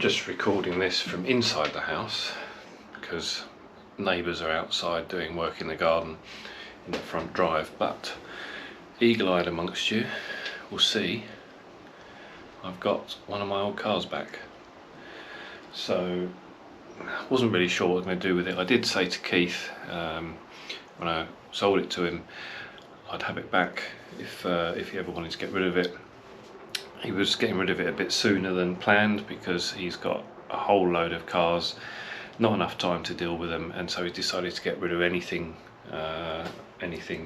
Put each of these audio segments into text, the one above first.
just recording this from inside the house because neighbours are outside doing work in the garden in the front drive, but eagle-eyed amongst you will see I've got one of my old cars back. So I wasn't really sure what I was going to do with it. I did say to Keith when I sold it to him I'd have it back if he ever wanted to get rid of it. He was getting rid of it a bit sooner than planned because he's got a whole load of cars, not enough time to deal with them, and so he decided to get rid of anything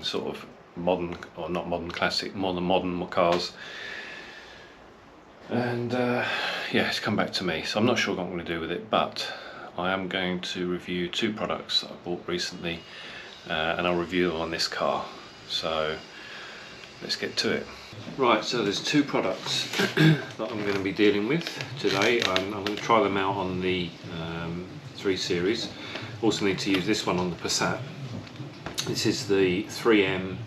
sort of modern, or not modern, classic, modern cars. And yeah, it's come back to me, so I'm not sure what I'm going to do with it, but I am going to review two products that I bought recently, and I'll review them on this car. So let's get to it. Right, so there's two products that I'm going to be dealing with today. I'm going to try them out on the 3 Series. Also need to use this one on the Passat. This is the 3M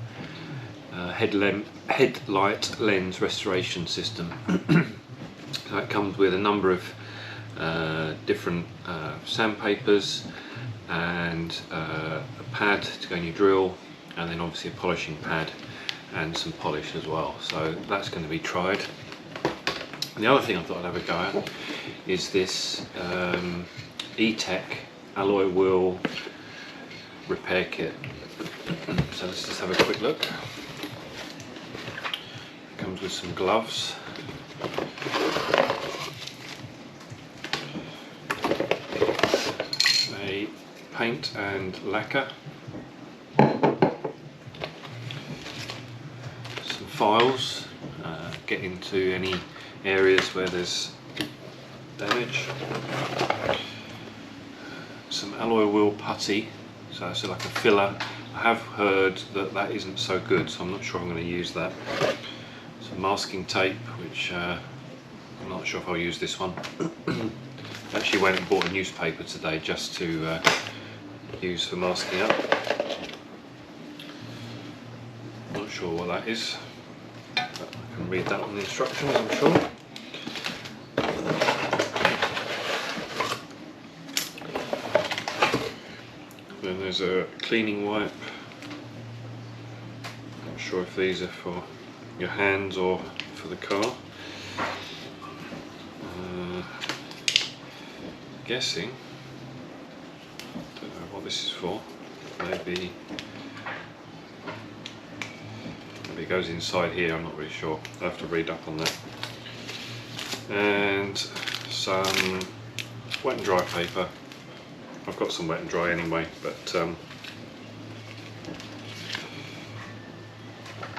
headlight lens restoration system. So it comes with a number of different sandpapers and a pad to go in your drill, and then obviously a polishing pad and some polish as well. So that's going to be tried. And the other thing I thought I'd have a go at is this E93 alloy wheel repair kit. So let's just have a quick look. It comes with some gloves, a paint and lacquer, some files, get into any areas where there's damage, some alloy wheel putty, so it's like a filler. I have heard that that isn't so good, so I'm not sure I'm going to use that. Some masking tape, which I'm not sure if I'll use this one. Actually went and bought a newspaper today just to use for masking up. Not sure what that is, but I can read that on the instructions, I'm sure. Then there's a cleaning wipe. Not sure if these are for your hands or for the car. Guessing, don't know what this is for. Maybe it goes inside here, I'm not really sure. I'll have to read up on that. And some wet and dry paper. I've got some wet and dry anyway, but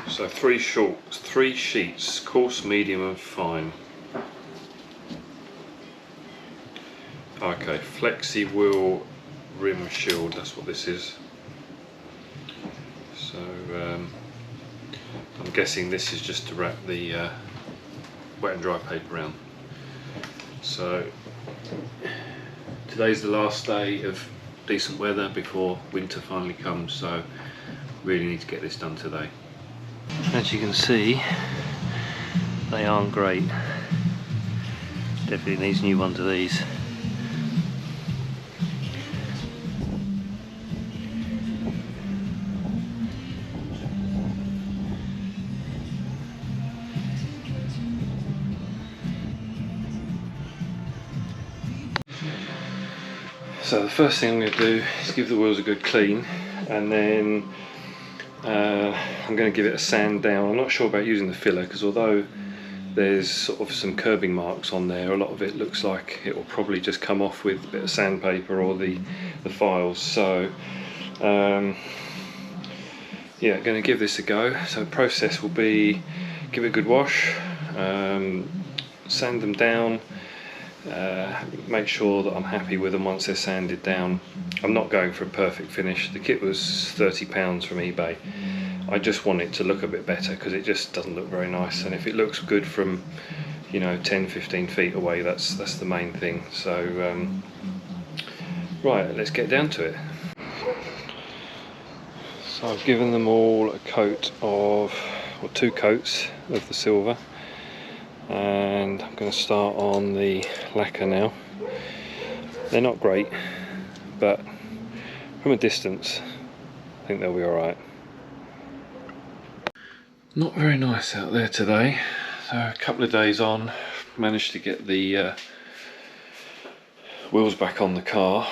so three sheets, coarse, medium and fine. Okay, flexi wheel rim shield, that's what this is. So I'm guessing this is just to wrap the wet and dry paper around. So today's the last day of decent weather before winter finally comes, so really need to get this done today. As you can see, they aren't great. Definitely needs new ones of these. So the first thing I'm going to do is give the wheels a good clean, and then I'm going to give it a sand down. I'm not sure about using the filler because although there's sort of some curbing marks on there, a lot of it looks like it will probably just come off with a bit of sandpaper or the files. So yeah, going to give this a go. So the process will be give it a good wash, sand them down, make sure that I'm happy with them once they're sanded down. I'm not going for a perfect finish. The kit was £30 from eBay. I just want it to look a bit better because it just doesn't look very nice, and if it looks good from 10-15 feet away, that's the main thing. So right, let's get down to it. So I've given them all a coat of, or 2 coats of the silver. and I'm going to start on the lacquer now. They're not great, but from a distance I think they'll be alright. Not very nice out there today, so a couple of days on, managed to get the wheels back on the car,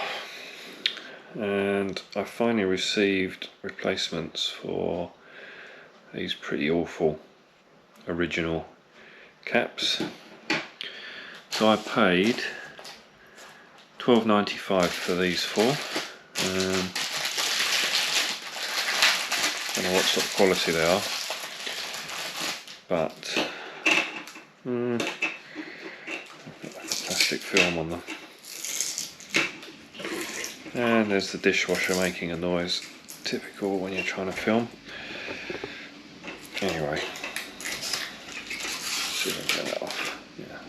and I finally received replacements for these pretty awful original caps. So I paid $12.95 for these four. Don't know what sort of quality they are, but plastic film on them. And there's the dishwasher making a noise, typical when you're trying to film. Anyway, see if I can get that off. Yeah.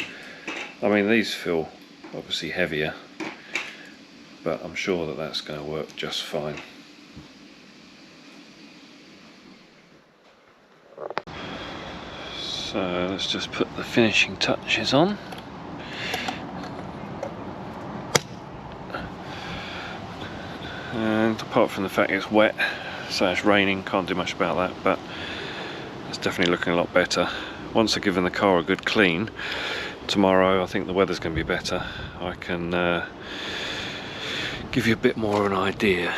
I mean, these feel obviously heavier, but I'm sure that that's going to work just fine. So let's just put the finishing touches on. And apart from the fact it's wet, so it's raining, can't do much about that, but it's definitely looking a lot better. Once I've given the car a good clean, tomorrow I think the weather's going to be better. I can give you a bit more of an idea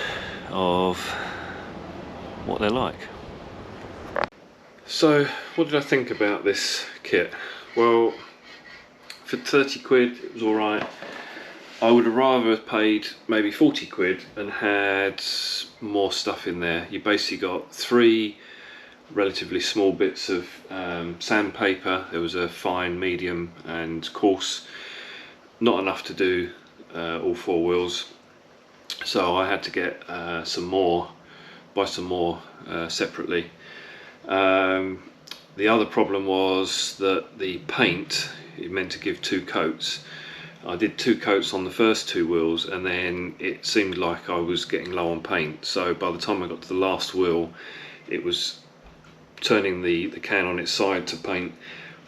of what they're like. So what did I think about this kit? Well, for 30 quid it was alright. I would have rather paid maybe 40 quid and had more stuff in there. You basically got 3 relatively small bits of sandpaper. There was a fine, medium and coarse. Not enough to do all 4 wheels. So I had to get buy some more separately. The other problem was that the paint, it meant to give 2 coats. I did 2 coats on the first 2 wheels, and then it seemed like I was getting low on paint. So by the time I got to the last wheel, it was turning the can on its side to paint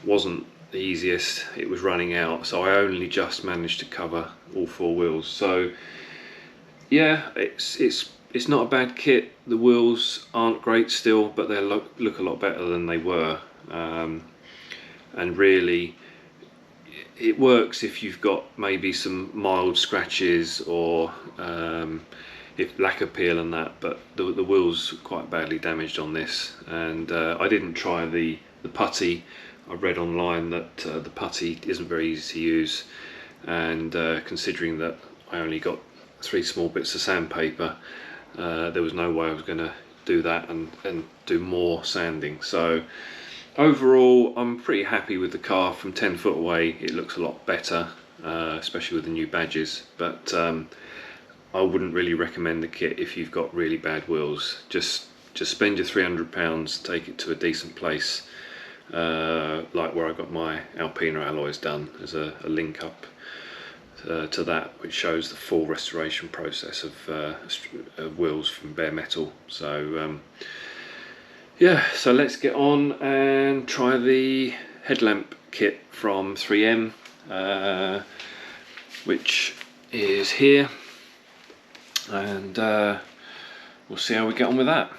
wasn't the easiest. It was running out, so I only just managed to cover all 4 wheels. So yeah, it's not a bad kit. The wheels aren't great still, but they look a lot better than they were, and really it works if you've got maybe some mild scratches or if lacquer peel and that, but the wheels are quite badly damaged on this. And I didn't try the putty. I read online that the putty isn't very easy to use, and considering that I only got 3 small bits of sandpaper, there was no way I was going to do that and do more sanding. So overall I'm pretty happy with the car. From 10 foot away it looks a lot better, especially with the new badges, but I wouldn't really recommend the kit if you've got really bad wheels. Just spend your £300, take it to a decent place, like where I got my Alpina alloys done. There's a link up to that which shows the full restoration process of wheels from bare metal. So yeah, so let's get on and try the headlamp kit from 3M, which is here, and we'll see how we get on with that.